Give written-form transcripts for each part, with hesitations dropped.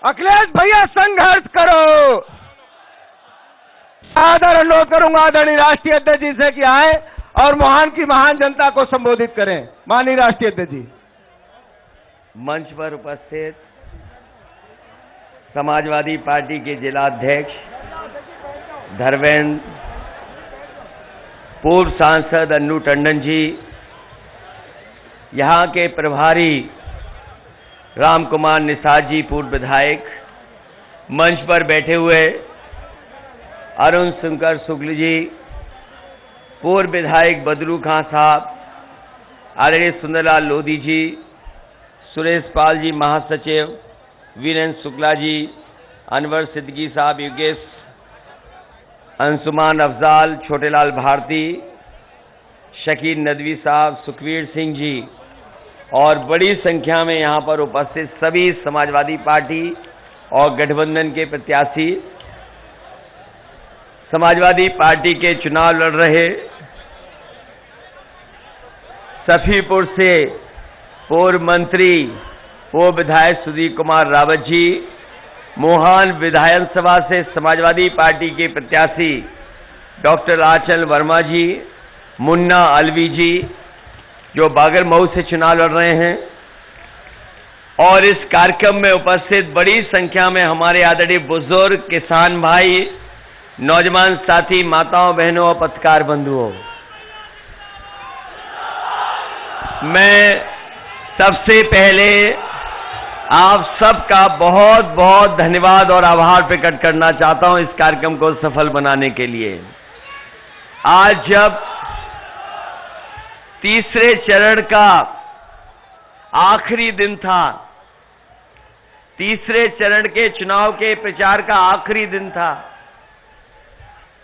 अखिलेश भैया संघर्ष करो। आदर अनुरोध करूंगा आदरणीय राष्ट्रीय अध्यक्ष जी से कि आए और मोहान की महान जनता को संबोधित करें। माननीय राष्ट्रीय अध्यक्ष जी। मंच पर उपस्थित समाजवादी पार्टी के जिला अध्यक्ष धर्मेंद्र, पूर्व सांसद अन्नू टंडन जी, यहाँ के प्रभारी राम कुमार निषाद जी, पूर्व विधायक, मंच पर बैठे हुए अरुण शंकर शुक्ल जी, पूर्व विधायक बदरू खां साहब, आदरणीय सुंदरलाल लोधी जी, सुरेश पाल जी महासचिव, वीरेंद्र शुक्ला जी, अनवर सिद्दीकी साहब, योगेश, अंशुमान अफजाल, छोटेलाल भारती, शकील नदवी साहब, सुखवीर सिंह जी और बड़ी संख्या में यहाँ पर उपस्थित सभी समाजवादी पार्टी और गठबंधन के प्रत्याशी, समाजवादी पार्टी के चुनाव लड़ रहे सफीपुर से पूर्व मंत्री, पूर्व विधायक सुधीर कुमार रावत जी, मोहान विधानसभा से समाजवादी पार्टी के प्रत्याशी डॉक्टर आंचल वर्मा जी, मुन्ना अलवी जी जो बागरमऊ से चुनाव लड़ रहे हैं, और इस कार्यक्रम में उपस्थित बड़ी संख्या में हमारे आदरणीय बुजुर्ग, किसान भाई, नौजवान साथी, माताओं, बहनों और पत्रकार बंधुओं, मैं सबसे पहले आप सबका बहुत बहुत धन्यवाद और आभार प्रकट करना चाहता हूं इस कार्यक्रम को सफल बनाने के लिए। आज जब तीसरे चरण का आखिरी दिन था, तीसरे चरण के चुनाव के प्रचार का आखिरी दिन था,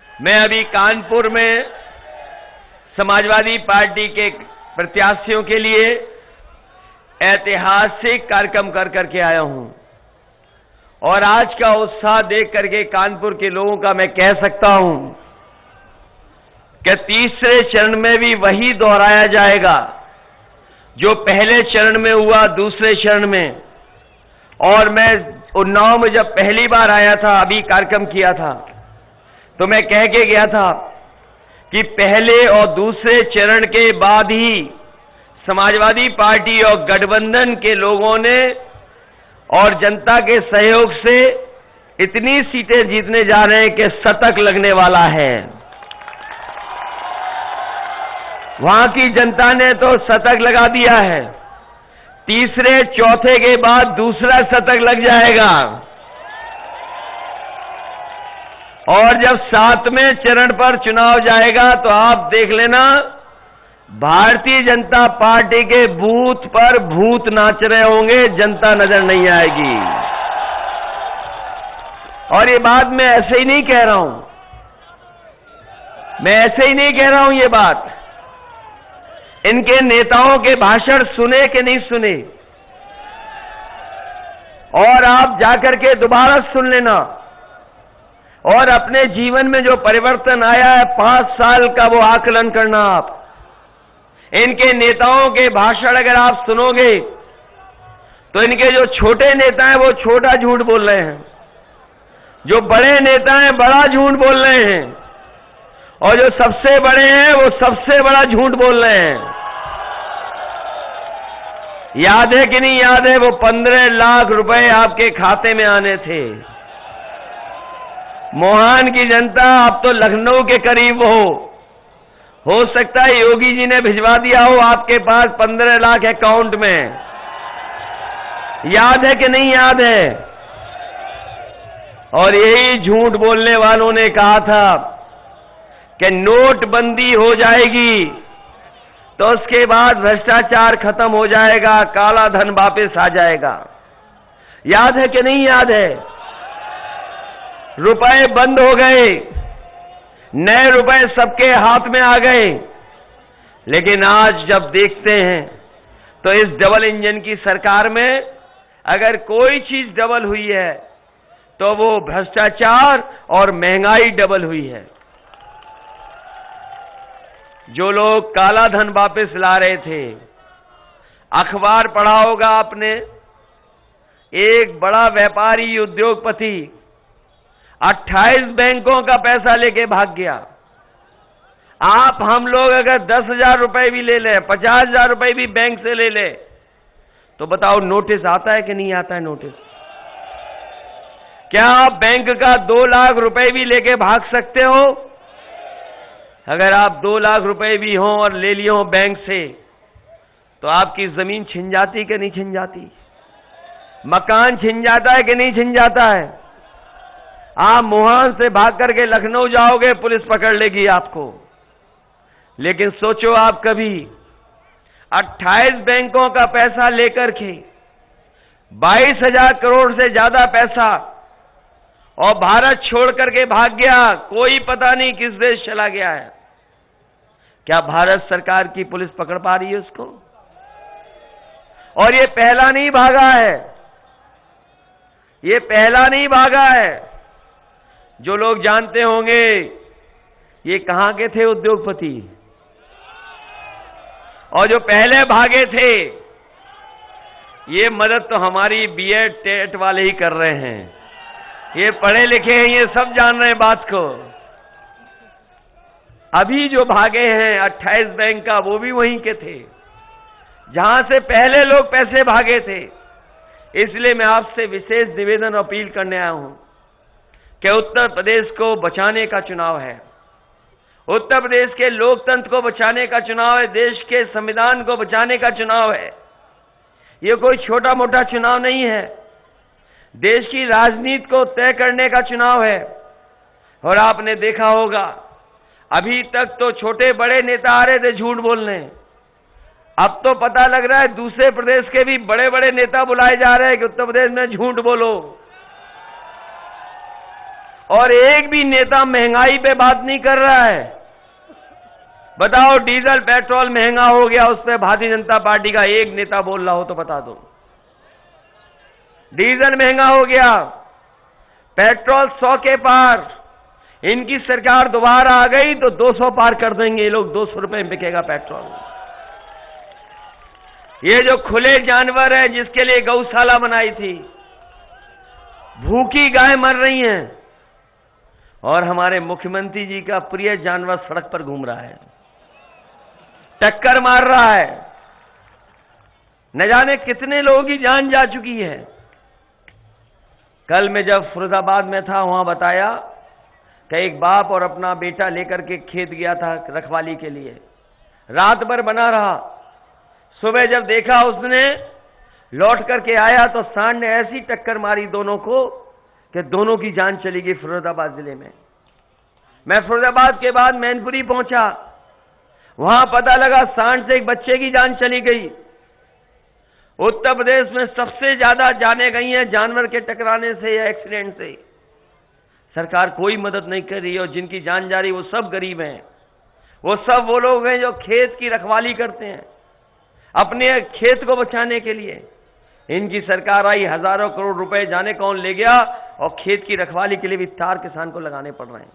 मैं अभी कानपुर में समाजवादी पार्टी के प्रत्याशियों के लिए ऐतिहासिक कार्यक्रम कर करके आया हूं, और आज का उत्साह देख करके कानपुर के लोगों का मैं कह सकता हूं कि तीसरे चरण में भी वही दोहराया जाएगा जो पहले चरण में हुआ, दूसरे चरण में। और मैं उन्नाव में जब पहली बार आया था, अभी कार्यक्रम किया था, तो मैं कह के गया था कि पहले और दूसरे चरण के बाद ही समाजवादी पार्टी और गठबंधन के लोगों ने और जनता के सहयोग से इतनी सीटें जीतने जा रहे हैं कि शतक लगने वाला है। वहां की जनता ने तो शतक लगा दिया है, तीसरे चौथे के बाद दूसरा शतक लग जाएगा, और जब 7वें चरण पर चुनाव जाएगा तो आप देख लेना, भारतीय जनता पार्टी के बूथ पर भूत नाच रहे होंगे, जनता नजर नहीं आएगी। और ये बात मैं ऐसे ही नहीं कह रहा हूं, मैं ऐसे ही नहीं कह रहा हूं ये बात। इनके नेताओं के भाषण सुने कि नहीं सुने, और आप जाकर के दोबारा सुन लेना, और अपने जीवन में जो परिवर्तन आया है 5 साल का वो आकलन करना। आप इनके नेताओं के भाषण अगर आप सुनोगे तो इनके जो छोटे नेता हैं वो छोटा झूठ बोल रहे हैं, जो बड़े नेता हैं बड़ा झूठ बोल रहे हैं, और जो सबसे बड़े हैं वो सबसे बड़ा झूठ बोल रहे हैं। याद है कि नहीं याद है, वो 15 लाख रुपए आपके खाते में आने थे। मोहान की जनता आप तो लखनऊ के करीब हो सकता है योगी जी ने भिजवा दिया हो आपके पास 15 लाख अकाउंट में। याद है कि नहीं याद है? और यही झूठ बोलने वालों ने कहा था कि नोटबंदी हो जाएगी तो उसके बाद भ्रष्टाचार खत्म हो जाएगा, काला धन वापस आ जाएगा। याद है कि नहीं याद है? रुपए बंद हो गए, नए रुपए सबके हाथ में आ गए, लेकिन आज जब देखते हैं तो इस डबल इंजन की सरकार में अगर कोई चीज डबल हुई है तो वो भ्रष्टाचार और महंगाई डबल हुई है। जो लोग काला धन वापस ला रहे थे, अखबार पढ़ा होगा आपने, एक बड़ा व्यापारी उद्योगपति 28 बैंकों का पैसा लेके भाग गया। आप हम लोग अगर 10,000 रुपए भी ले लें, 50,000 रुपए भी बैंक से ले लें, तो बताओ नोटिस आता है कि नहीं आता है नोटिस? क्या आप बैंक का 2 लाख रुपए भी लेके भाग सकते हो? अगर आप 2 लाख रुपए भी हों और ले लिए हो बैंक से, तो आपकी जमीन छिन जाती कि नहीं छिन जाती? मकान छिन जाता है कि नहीं छिन जाता है? आप मुहान से भाग करके लखनऊ जाओगे, पुलिस पकड़ लेगी आपको। लेकिन सोचो आप कभी 28 बैंकों का पैसा लेकर के 22,000 करोड़ से ज्यादा पैसा और भारत छोड़ करके भाग गया, कोई पता नहीं किस देश चला गया है। क्या भारत सरकार की पुलिस पकड़ पा रही है उसको? और ये पहला नहीं भागा है, ये पहला नहीं भागा है। जो लोग जानते होंगे ये कहां के थे उद्योगपति, और जो पहले भागे थे ये मदद तो हमारी बीएड टेट वाले ही कर रहे हैं। ये पढ़े लिखे हैं, ये सब जान रहे हैं बात को। अभी जो भागे हैं 28 बैंक का, वो भी वहीं के थे जहां से पहले लोग पैसे भागे थे। इसलिए मैं आपसे विशेष निवेदन और अपील करने आया हूं कि उत्तर प्रदेश को बचाने का चुनाव है, उत्तर प्रदेश के लोकतंत्र को बचाने का चुनाव है, देश के संविधान को बचाने का चुनाव है। ये कोई छोटा मोटा चुनाव नहीं है, देश की राजनीति को तय करने का चुनाव है। और आपने देखा होगा अभी तक तो छोटे बड़े नेता आ रहे थे झूठ बोलने, अब तो पता लग रहा है दूसरे प्रदेश के भी बड़े बड़े नेता बुलाए जा रहे हैं कि उत्तर प्रदेश में झूठ बोलो। और एक भी नेता महंगाई पे बात नहीं कर रहा है। बताओ डीजल पेट्रोल महंगा हो गया, उस पर भारतीय जनता पार्टी का एक नेता बोल रहा हो तो बता दो। डीजल महंगा हो गया, पेट्रोल 100 के पार, इनकी सरकार दोबारा आ गई तो 200 पार कर देंगे ये लोग, 200 रुपए में बिकेगा पेट्रोल। ये जो खुले जानवर है जिसके लिए गौशाला बनाई थी, भूखी गाय मर रही हैं और हमारे मुख्यमंत्री जी का प्रिय जानवर सड़क पर घूम रहा है, टक्कर मार रहा है। न जाने कितने लोगों की जान जा चुकी है। कल मैं जब फिरोजाबाद में था वहां बताया कि एक बाप और अपना बेटा लेकर के खेत गया था रखवाली के लिए, रात भर बना रहा। सुबह जब देखा उसने, लौट करके आया तो सांड ने ऐसी टक्कर मारी दोनों को कि दोनों की जान चली गई फिरोजाबाद जिले में। मैं फिरोजाबाद के बाद मैनपुरी पहुंचा, वहां पता लगा सांड से एक बच्चे की जान चली गई। उत्तर प्रदेश में सबसे ज्यादा जाने गई हैं जानवर के टकराने से या एक्सीडेंट से। सरकार कोई मदद नहीं कर रही है और जिनकी जान जा रही वो सब गरीब हैं। वो सब वो लोग हैं जो खेत की रखवाली करते हैं अपने खेत को बचाने के लिए। इनकी सरकार आई, हजारों करोड़ रुपए जाने कौन ले गया, और खेत की रखवाली के लिए भी तार किसान को लगाने पड़ रहे हैं।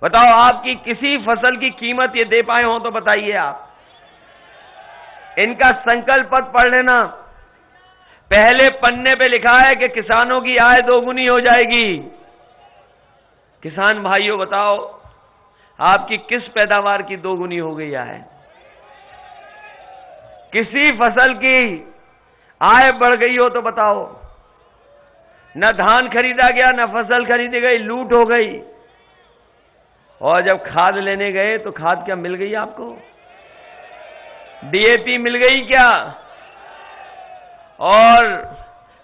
बताओ आपकी किसी फसल की कीमत ये दे पाए हो तो बताइए आप। इनका संकल्प पत्र पढ़ लेना, पहले पन्ने पे लिखा है कि किसानों की आय दोगुनी हो जाएगी। किसान भाइयों बताओ आपकी किस पैदावार की दोगुनी हो गई है? किसी फसल की आय बढ़ गई हो तो बताओ। न धान खरीदा गया, न फसल खरीदी गई, लूट हो गई। और जब खाद लेने गए तो खाद क्या मिल गई आपको? डीएपी मिल गई क्या? और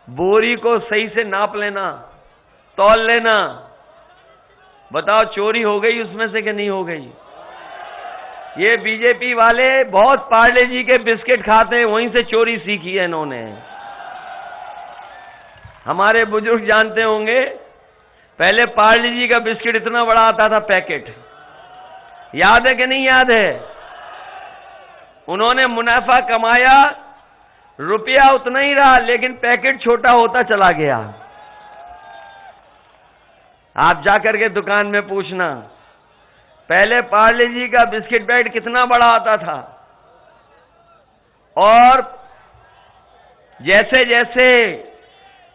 बोरी को सही से नाप लेना, तौल लेना। बताओ चोरी हो गई उसमें से कि नहीं हो गई? ये बीजेपी वाले बहुत पार्ले जी के बिस्किट खाते हैं, वहीं से चोरी सीखी है इन्होंने। हमारे बुजुर्ग जानते होंगे पहले पार्ले जी का बिस्किट इतना बड़ा आता था पैकेट, याद है कि नहीं याद है? उन्होंने मुनाफा कमाया, रुपया उतना ही रहा लेकिन पैकेट छोटा होता चला गया। आप जाकर के दुकान में पूछना, पहले पार्ले जी का बिस्किट पैकेट कितना बड़ा आता था, और जैसे जैसे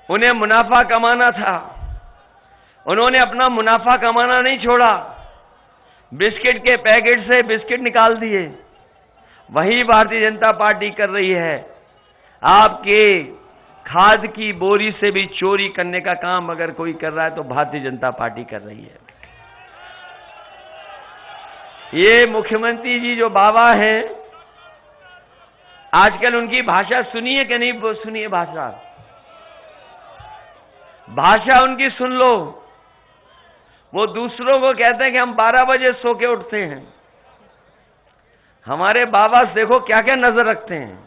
उन्हें मुनाफा कमाना था, उन्होंने अपना मुनाफा कमाना नहीं छोड़ा। बिस्किट के पैकेट से बिस्किट निकाल दिए। वही भारतीय जनता पार्टी कर रही है। आपके खाद की बोरी से भी चोरी करने का काम अगर कोई कर रहा है तो भारतीय जनता पार्टी कर रही है। ये मुख्यमंत्री जी जो बाबा हैं, आजकल उनकी भाषा सुनिए कि नहीं सुनिए? भाषा उनकी सुन लो। वो दूसरों को कहते हैं कि हम 12 बजे सो के उठते हैं। हमारे बाबा देखो क्या क्या नजर रखते हैं।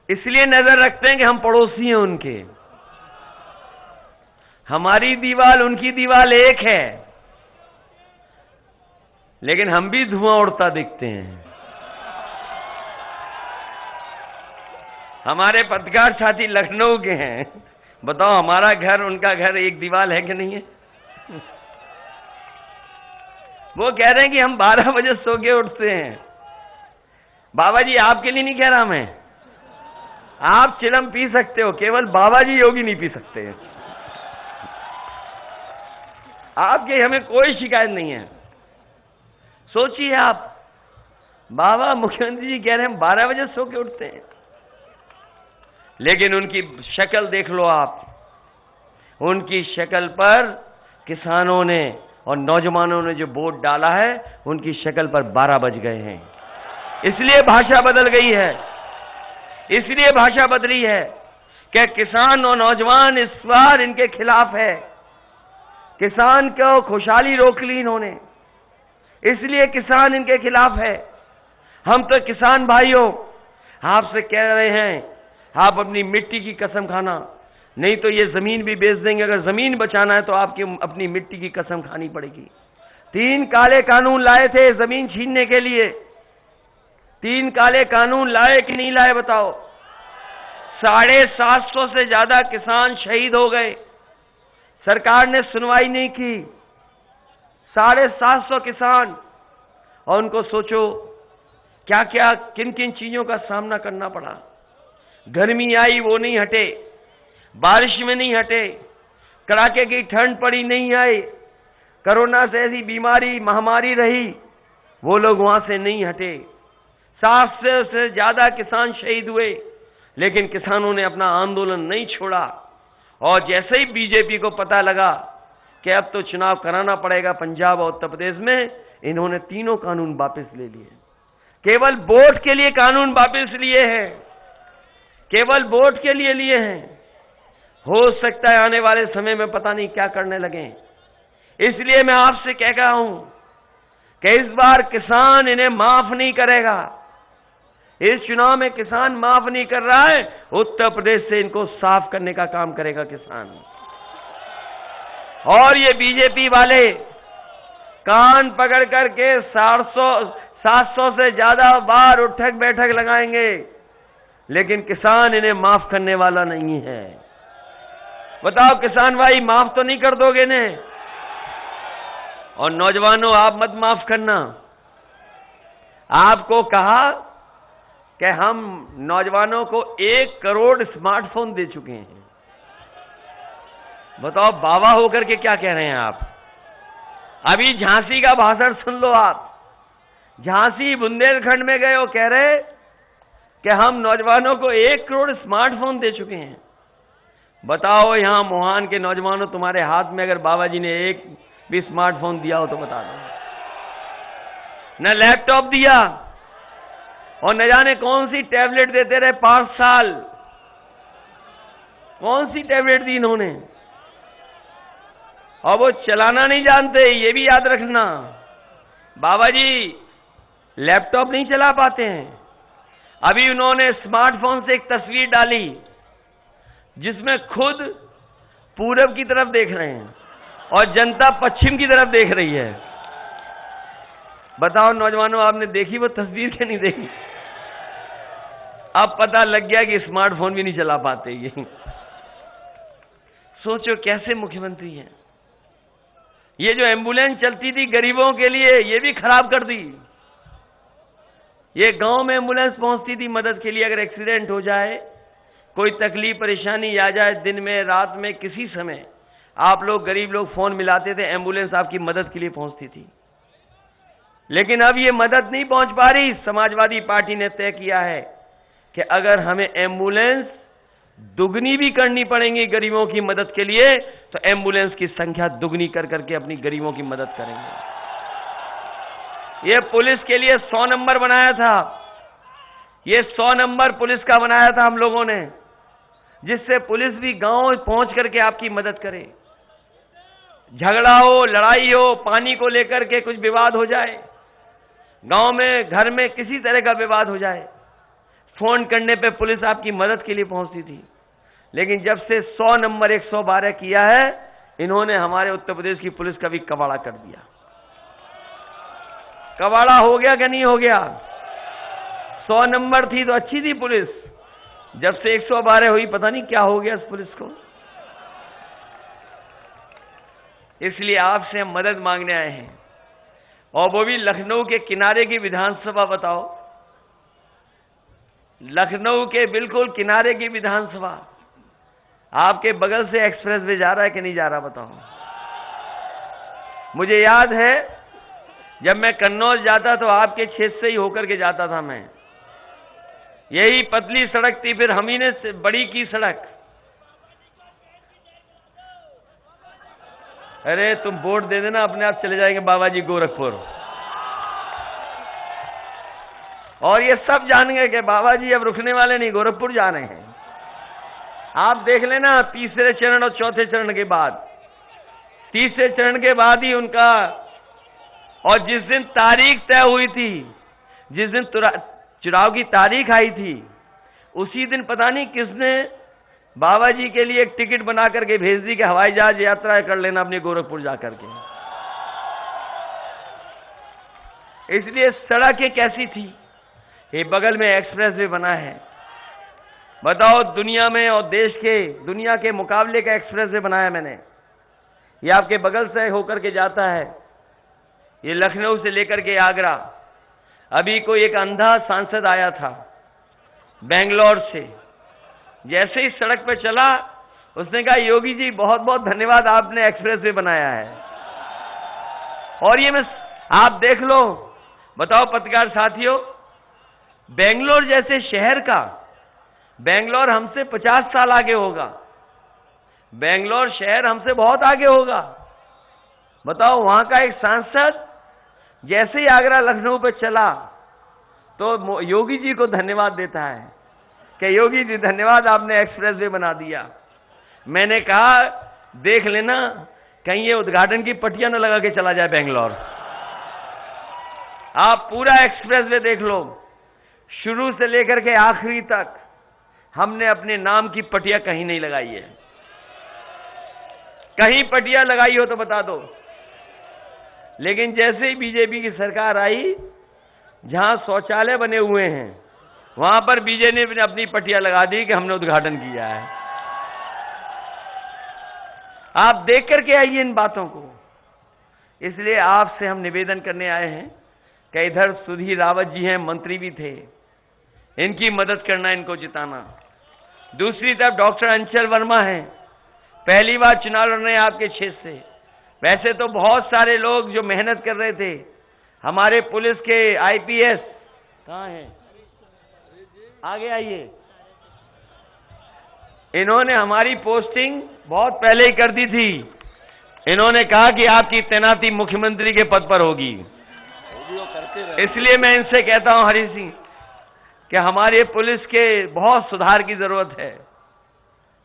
इसलिए नजर रखते हैं कि हम पड़ोसी हैं उनके। हमारी दीवार उनकी दीवार एक है, लेकिन हम भी धुआं उड़ता दिखते हैं। हमारे पत्रकार साथी लखनऊ के हैं, बताओ हमारा घर उनका घर एक दीवार है कि नहीं है? वो कह रहे हैं कि हम 12 बजे सो के उठते हैं। बाबा जी आपके लिए नहीं कह रहा मैं, आप चिलम पी सकते हो, केवल बाबा जी योगी नहीं पी सकते। आपके हमें कोई शिकायत नहीं है। सोचिए आप, बाबा मुख्यमंत्री जी कह रहे हैं हम 12 बजे सो के उठते हैं, लेकिन उनकी शक्ल देख लो आप। उनकी शक्ल पर किसानों ने और नौजवानों ने जो वोट डाला है, उनकी शक्ल पर 12 बज गए हैं। इसलिए भाषा बदल गई है। इसलिए भाषा बदली है कि किसान और नौजवान इस बार इनके खिलाफ है। किसान को खुशहाली रोक ली इन्होंने, इसलिए किसान इनके खिलाफ है। हम तो किसान भाइयों आपसे कह रहे हैं, आप अपनी मिट्टी की कसम खाना, नहीं तो ये जमीन भी बेच देंगे। अगर जमीन बचाना है तो आपकी अपनी मिट्टी की कसम खानी पड़ेगी। 3 काले कानून लाए थे जमीन छीनने के लिए। 3 काले कानून लाए कि नहीं लाए बताओ? 750 से ज्यादा किसान शहीद हो गए। सरकार ने सुनवाई नहीं की। 750 किसान, और उनको सोचो क्या क्या किन किन चीजों का सामना करना पड़ा। गर्मी आई वो नहीं हटे, बारिश में नहीं हटे, कड़ाके की ठंड पड़ी नहीं आई, कोरोना से ऐसी बीमारी महामारी रही, वो लोग वहां से नहीं हटे। 700 से ज्यादा किसान शहीद हुए, लेकिन किसानों ने अपना आंदोलन नहीं छोड़ा। और जैसे ही बीजेपी को पता लगा कि अब तो चुनाव कराना पड़ेगा पंजाब और उत्तर प्रदेश में, इन्होंने तीनों कानून वापस ले लिए। केवल वोट के लिए कानून वापस लिए हैं, केवल वोट के लिए लिए हैं। हो सकता है आने वाले समय में पता नहीं क्या करने लगे। इसलिए मैं आपसे कह रहा हूं कि इस बार किसान इन्हें माफ नहीं करेगा। इस चुनाव में किसान माफ नहीं कर रहा है, उत्तर प्रदेश से इनको साफ करने का काम करेगा किसान। और ये बीजेपी वाले कान पकड़ करके 700 से ज्यादा बार उठक बैठक लगाएंगे, लेकिन किसान इन्हें माफ करने वाला नहीं है। बताओ किसान भाई, माफ तो नहीं कर दोगे ने? और नौजवानों आप मत माफ करना। आपको कहा कि हम नौजवानों को 1 करोड़ स्मार्टफोन दे चुके हैं। बताओ बाबा होकर के क्या कह रहे हैं आप? अभी झांसी का भाषण सुन लो आप। झांसी बुंदेलखंड में गए, वो कह रहे कि हम नौजवानों को 1 करोड़ स्मार्टफोन दे चुके हैं। बताओ यहां मोहान के नौजवानों, तुम्हारे हाथ में अगर बाबा जी ने एक भी स्मार्टफोन दिया हो तो बता दो। न लैपटॉप दिया, और न जाने कौन सी टैबलेट देते रहे 5 साल। कौन सी टैबलेट दी इन्होंने? और वो चलाना नहीं जानते, ये भी याद रखना। बाबा जी लैपटॉप नहीं चला पाते हैं। अभी उन्होंने स्मार्टफोन से एक तस्वीर डाली जिसमें खुद पूरब की तरफ देख रहे हैं और जनता पश्चिम की तरफ देख रही है। बताओ नौजवानों, आपने देखी वो तस्वीर कि नहीं देखी? अब पता लग गया कि स्मार्टफोन भी नहीं चला पाते ये। सोचो कैसे मुख्यमंत्री हैं। ये जो एम्बुलेंस चलती थी गरीबों के लिए, ये भी खराब कर दी। ये गांव में एम्बुलेंस पहुंचती थी मदद के लिए, अगर एक्सीडेंट हो जाए कोई तकलीफ परेशानी आ जाए, दिन में रात में किसी समय आप लोग गरीब लोग फोन मिलाते थे, एम्बुलेंस आपकी मदद के लिए पहुंचती थी। लेकिन अब ये मदद नहीं पहुंच पा रही। समाजवादी पार्टी ने तय किया है कि अगर हमें एम्बुलेंस दुगनी भी करनी पड़ेगी गरीबों की मदद के लिए, तो एम्बुलेंस की संख्या दुगनी कर करके अपनी गरीबों की मदद करेंगे। ये पुलिस के लिए 100 नंबर बनाया था, ये 100 नंबर पुलिस का बनाया था हम लोगों ने, जिससे पुलिस भी गांव पहुंच करके आपकी मदद करे। झगड़ा हो, लड़ाई हो, पानी को लेकर के कुछ विवाद हो जाए, गांव में घर में किसी तरह का विवाद हो जाए, फोन करने पे पुलिस आपकी मदद के लिए पहुंचती थी। लेकिन जब से 100 नंबर 112 किया है, इन्होंने हमारे उत्तर प्रदेश की पुलिस का भी कबाड़ा कर दिया। कबाड़ा हो गया कि नहीं हो गया? 100 नंबर थी तो अच्छी थी पुलिस, जब से 112 हुई पता नहीं क्या हो गया इस पुलिस को। इसलिए आपसे हम मदद मांगने आए हैं, और वो भी लखनऊ के किनारे की विधानसभा। बताओ, लखनऊ के बिल्कुल किनारे की विधानसभा, आपके बगल से एक्सप्रेस वे जा रहा है कि नहीं जा रहा? बताओ। मुझे याद है जब मैं कन्नौज जाता तो आपके क्षेत्र से ही होकर के जाता था मैं। यही पतली सड़क थी, फिर हम ही ने बड़ी की सड़क। अरे तुम वोट दे देना, अपने आप चले जाएंगे बाबा जी गोरखपुर। और ये सब जान गए कि बाबा जी अब रुकने वाले नहीं, गोरखपुर जा रहे हैं। आप देख लेना, तीसरे चरण और चौथे चरण के बाद, तीसरे चरण के बाद ही उनका, और जिस दिन तारीख तय हुई थी, जिस दिन चुनाव की तारीख आई थी, उसी दिन पता नहीं किसने बाबा जी के लिए एक टिकट बना करके भेज दी कि हवाई जहाज यात्रा कर लेना अपने गोरखपुर जाकर के। इसलिए सड़कें कैसी थी, ये बगल में एक्सप्रेस वे बना है। बताओ, दुनिया में और देश के, दुनिया के मुकाबले का एक्सप्रेस वे बनाया मैंने। ये आपके बगल से होकर के जाता है, ये लखनऊ से लेकर के आगरा। अभी कोई एक अंधा सांसद आया था बेंगलोर से, जैसे ही सड़क पे चला उसने कहा, योगी जी बहुत बहुत धन्यवाद, आपने एक्सप्रेस वे बनाया है। और ये मैं, आप देख लो। बताओ पत्रकार साथियों, बेंगलोर जैसे शहर का, बेंगलोर हमसे 50 साल आगे होगा, बेंगलोर शहर हमसे बहुत आगे होगा। बताओ, वहां का एक सांसद जैसे ही आगरा लखनऊ पे चला तो योगी जी को धन्यवाद देता है कि योगी जी धन्यवाद, आपने एक्सप्रेस वे बना दिया। मैंने कहा, देख लेना कहीं ये उद्घाटन की पट्टियां न लगा के चला जाए बेंगलोर। आप पूरा एक्सप्रेस वे देख लो, शुरू से लेकर के आखिरी तक हमने अपने नाम की पट्टियां कहीं नहीं लगाई है। कहीं पट्टियां लगाई हो तो बता दो। लेकिन जैसे ही बीजेपी की सरकार आई, जहां शौचालय बने हुए हैं वहां पर बीजेपी ने अपनी पट्टियां लगा दी कि हमने उद्घाटन किया है। आप देख करके आइए इन बातों को। इसलिए आपसे हम निवेदन करने आए हैं कि इधर सुधीर रावत जी हैं, मंत्री भी थे, इनकी मदद करना, इनको जिताना। दूसरी तरफ डॉक्टर अंचल वर्मा हैं, पहली बार चुनाव लड़ रहे हैं आपके क्षेत्र से। वैसे तो बहुत सारे लोग जो मेहनत कर रहे थे, हमारे पुलिस के आईपीएस कहां हैं, आगे आइए। इन्होंने हमारी पोस्टिंग बहुत पहले ही कर दी थी। इन्होंने कहा कि आपकी तैनाती मुख्यमंत्री के पद पर होगी। इसलिए मैं इनसे कहता हूं, हरि सिंह, कि हमारे पुलिस के बहुत सुधार की जरूरत है।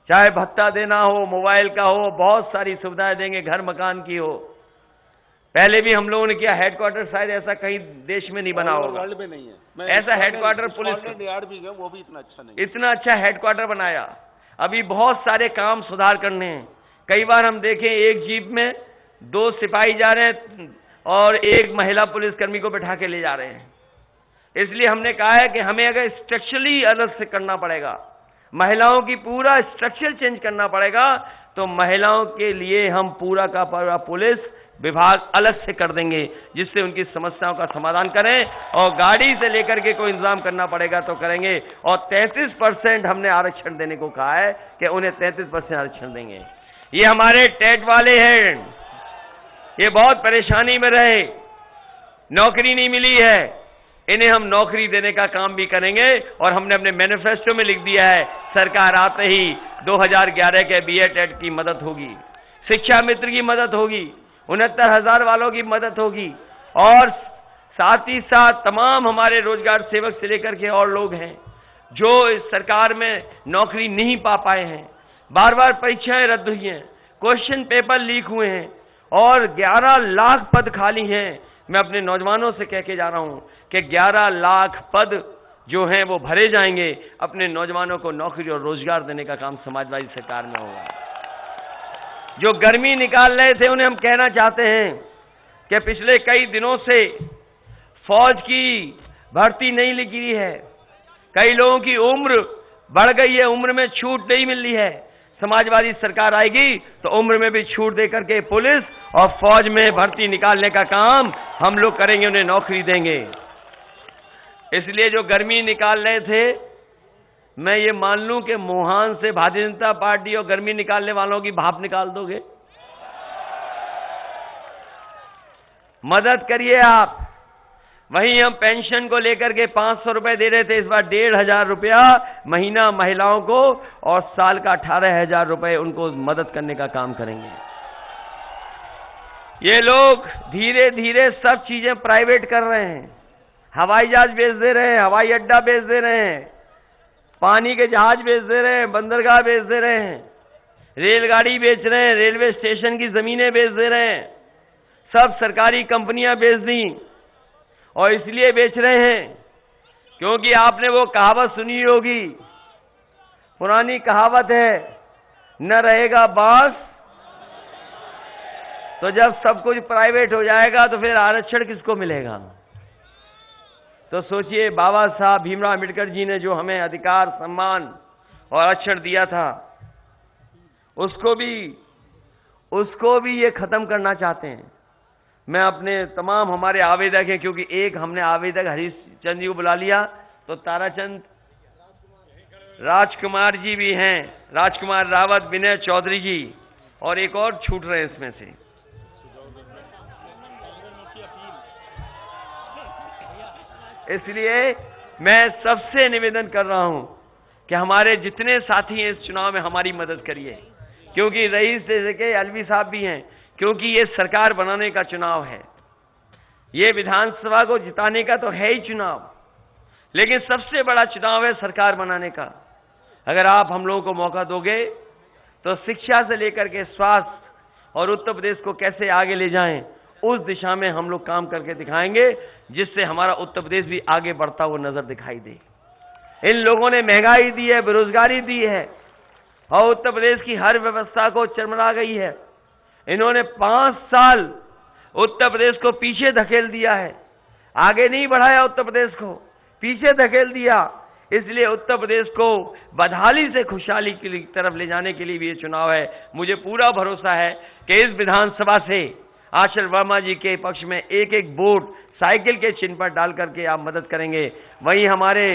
चाहे भत्ता देना हो, मोबाइल का हो, बहुत सारी सुविधाएं देंगे, घर मकान की हो। पहले भी हम लोगों ने किया। हेडक्वार्टर शायद ऐसा कहीं देश में नहीं बना होगा, वर्ल्ड में नहीं है ऐसा हेडक्वार्टर पुलिस यार्ड भी है, वो भी इतना अच्छा नहीं, इतना अच्छा हेडक्वार्टर बनाया। अभी बहुत सारे काम सुधार करने हैं। कई बार हम देखें, एक जीप में 2 सिपाही जा रहे हैं और एक महिला पुलिसकर्मी को बैठा के ले जा रहे हैं। इसलिए हमने कहा है कि हमें अगर स्ट्रक्चरली अलग से करना पड़ेगा, महिलाओं की पूरा स्ट्रक्चर चेंज करना पड़ेगा, तो महिलाओं के लिए हम पूरा का पूरा पुलिस विभाग अलग से कर देंगे, जिससे उनकी समस्याओं का समाधान करें, और गाड़ी से लेकर के कोई इंतजाम करना पड़ेगा तो करेंगे। और 33% हमने आरक्षण देने को कहा है कि उन्हें 33% आरक्षण देंगे। ये हमारे टेट वाले हैं, ये बहुत परेशानी में रहे, नौकरी नहीं मिली है, इन्हें हम नौकरी देने का काम भी करेंगे। और हमने अपने मैनिफेस्टो में लिख दिया है, सरकार आते ही 2011 के बीए टेट की मदद होगी, शिक्षा मित्र की मदद होगी, 69,000 वालों की मदद होगी, और साथ ही साथ तमाम हमारे रोजगार सेवक से लेकर के और लोग हैं जो इस सरकार में नौकरी नहीं पा पाए हैं, बार बार परीक्षाएं रद्द हुई हैं, क्वेश्चन पेपर लीक हुए हैं, और 11 लाख पद खाली हैं। मैं अपने नौजवानों से कह के जा रहा हूं कि 11 लाख पद जो हैं वो भरे जाएंगे। अपने नौजवानों को नौकरी और रोजगार देने का काम समाजवादी सरकार में होगा। जो गर्मी निकाल रहे थे उन्हें हम कहना चाहते हैं कि पिछले कई दिनों से फौज की भर्ती नहीं लगी है, कई लोगों की उम्र बढ़ गई है, उम्र में छूट नहीं मिल रही है। समाजवादी सरकार आएगी तो उम्र में भी छूट देकर के पुलिस और फौज में भर्ती निकालने का काम हम लोग करेंगे, उन्हें नौकरी देंगे। इसलिए जो गर्मी निकाल रहे थे, मैं ये मान लूं कि मोहान से भारतीय जनता पार्टी और गर्मी निकालने वालों की भाप निकाल दोगे। मदद करिए आप। वहीं हम पेंशन को लेकर के 500 रुपए दे रहे थे, इस बार 1,500 रुपया महीना महिलाओं को और साल का 18,000 रुपए उनको मदद करने का काम करेंगे। ये लोग धीरे धीरे सब चीजें प्राइवेट कर रहे हैं, हवाई जहाज बेच दे रहे हैं, हवाई अड्डा बेच दे रहे हैं, पानी के जहाज बेच दे रहे हैं, बंदरगाह बेच दे रहे हैं, रेलगाड़ी बेच रहे हैं, रेलवे स्टेशन की जमीनें बेच दे रहे हैं, सब सरकारी कंपनियां बेच दी। और इसलिए बेच रहे हैं क्योंकि आपने वो कहावत सुनी होगी, पुरानी कहावत है, न रहेगा बांस तो जब सब कुछ प्राइवेट हो जाएगा तो फिर आरक्षण किसको मिलेगा। तो सोचिए, बाबा साहब भीमराव अम्बेडकर जी ने जो हमें अधिकार, सम्मान और आरक्षण दिया था, उसको भी ये खत्म करना चाहते हैं। मैं अपने तमाम हमारे आवेदक हैं, क्योंकि एक हमने आवेदक हरीश चंद जी को बुला लिया, तो ताराचंद राजकुमार जी भी हैं, राजकुमार रावत, विनय चौधरी जी, और एक और छूट रहे हैं इसमें से। इसलिए मैं सबसे निवेदन कर रहा हूं कि हमारे जितने साथी हैं इस चुनाव में हमारी मदद करिए, क्योंकि रईस जैसे के अलवी साहब भी हैं, क्योंकि ये सरकार बनाने का चुनाव है, ये विधानसभा को जिताने का तो है ही चुनाव, लेकिन सबसे बड़ा चुनाव है सरकार बनाने का। अगर आप हम लोगों को मौका दोगे तो शिक्षा से लेकर के स्वास्थ्य और उत्तर प्रदेश को कैसे आगे ले जाएं, उस दिशा में हम लोग काम करके दिखाएंगे, जिससे हमारा उत्तर प्रदेश भी आगे बढ़ता हुआ नजर दिखाई दे। इन लोगों ने महंगाई दी है, बेरोजगारी दी है, और उत्तर प्रदेश की हर व्यवस्था को चरमरा गई है। इन्होंने 5 साल उत्तर प्रदेश को पीछे धकेल दिया है, आगे नहीं बढ़ाया, उत्तर प्रदेश को पीछे धकेल दिया। इसलिए उत्तर प्रदेश को बदहाली से खुशहाली की तरफ ले जाने के लिए भी ये चुनाव है। मुझे पूरा भरोसा है कि इस विधानसभा से आचल वर्मा जी के पक्ष में एक एक वोट साइकिल के चिन्ह पर डाल करके आप मदद करेंगे। वहीं हमारे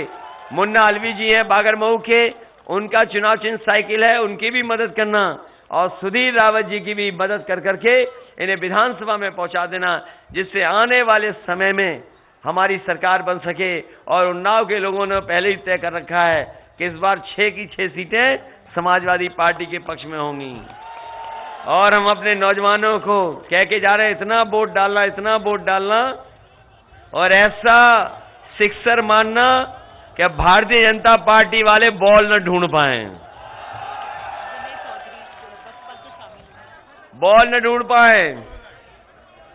मुन्ना अलवी जी हैं बागरमऊ के, उनका चुनाव चिन्ह साइकिल है, उनकी भी मदद करना, और सुधीर रावत जी की भी मदद कर करके इन्हें विधानसभा में पहुंचा देना, जिससे आने वाले समय में हमारी सरकार बन सके। और उन्नाव के लोगों ने पहले ही तय कर रखा है कि इस बार 6 की 6 सीटें समाजवादी पार्टी के पक्ष में होंगी। और हम अपने नौजवानों को कह के जा रहे हैं, इतना वोट डालना, इतना वोट डालना, और ऐसा सिक्सर मानना कि भारतीय जनता पार्टी वाले बॉल न ढूंढ पाए, बॉल न ढूंढ पाए।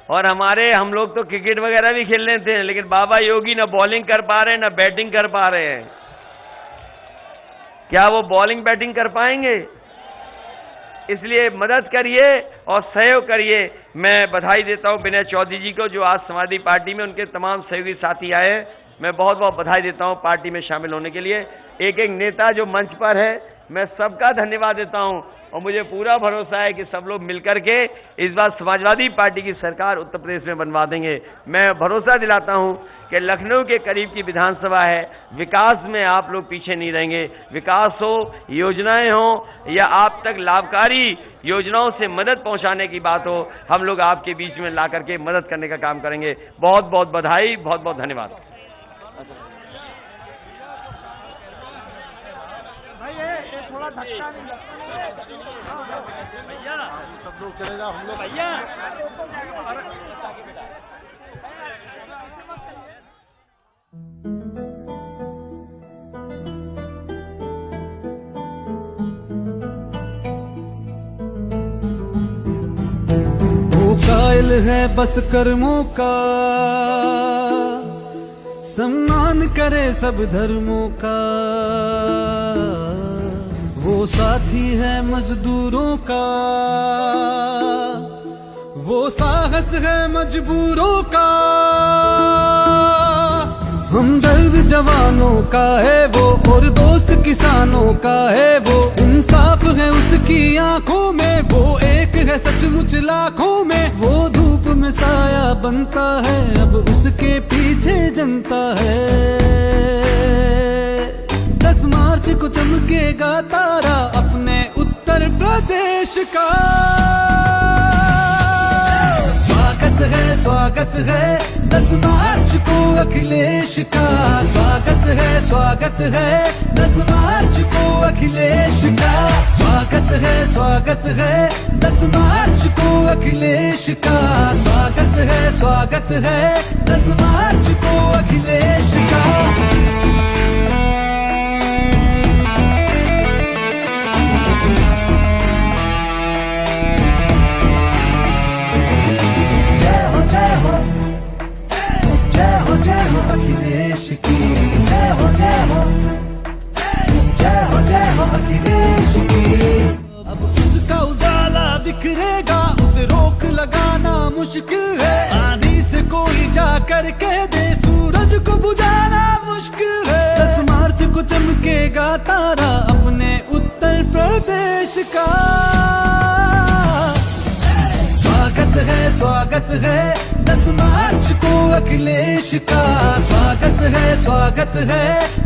और हम लोग तो क्रिकेट वगैरह भी खेल रहे थे, लेकिन बाबा योगी न बॉलिंग कर पा रहे हैं न बैटिंग कर पा रहे हैं। क्या वो बॉलिंग बैटिंग कर पाएंगे? इसलिए मदद करिए और सहयोग करिए। मैं बधाई देता हूं विनय चौधरी जी को, जो आज समाजवादी पार्टी में उनके तमाम सहयोगी साथी आए। मैं बहुत बहुत बधाई देता हूं पार्टी में शामिल होने के लिए। एक एक नेता जो मंच पर है, मैं सबका धन्यवाद देता हूं। और मुझे पूरा भरोसा है कि सब लोग मिलकर के इस बार समाजवादी पार्टी की सरकार उत्तर प्रदेश में बनवा देंगे। मैं भरोसा दिलाता हूं कि लखनऊ के करीब की विधानसभा है, विकास में आप लोग पीछे नहीं रहेंगे। विकास हो, योजनाएं हो या आप तक लाभकारी योजनाओं से मदद पहुंचाने की बात हो, हम लोग आपके बीच में ला करके मदद करने का काम करेंगे। बहुत बहुत बधाई, बहुत बहुत धन्यवाद। थोड़ा धक्का नहीं भैया, सब लोग चले जाओ, हम लोग भैया। वो कायल है बस कर्मों का, सम्मान करे सब धर्मों का। वो साथी है मजदूरों का, वो साहस है मजबूरों का। हमदर्द जवानों का है वो, और दोस्त किसानों का है वो। इंसाफ है उसकी आंखों में, वो एक है सचमुच लाखों में। वो धूप में साया बनता है, अब उसके पीछे जनता है। 10 मार्च को चमकेगा तारा अपने उत्तर प्रदेश का। स्वागत है 10 मार्च को अखिलेश का। स्वागत है 10 मार्च को अखिलेश का। स्वागत है 10 मार्च को अखिलेश का। स्वागत है 10 मार्च को अखिलेश का। अखिलेश की जय हो, जय हो, जय हो अखिलेश की। अब उसका उजाला बिखरेगा, उसे रोक लगाना मुश्किल है। आंधी से कोई जा कर कह दे, सूरज को बुझाना मुश्किल है। 10 मार्च को चमकेगा तारा अपने उत्तर प्रदेश का। स्वागत है 10 मार्च को अखिलेश का। स्वागत है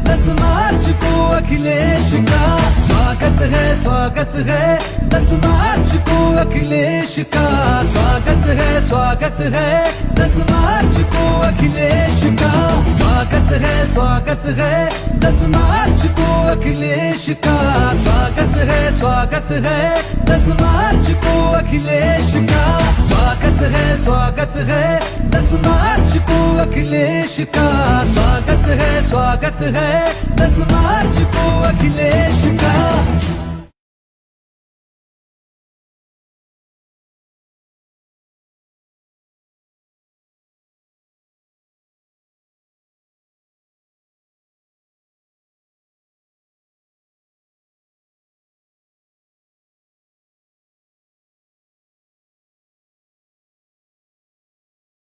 10 मार्च को अखिलेश का। स्वागत है 10 मार्च को अखिलेश का। स्वागत है 10 मार्च को अखिलेश का। स्वागत है 10 मार्च को अखिलेश का। स्वागत है 10 मार्च को अखिलेश का। स्वागत है 10 मार्च को अखिलेश का। स्वागत है 10 मार्च को अखिलेश का।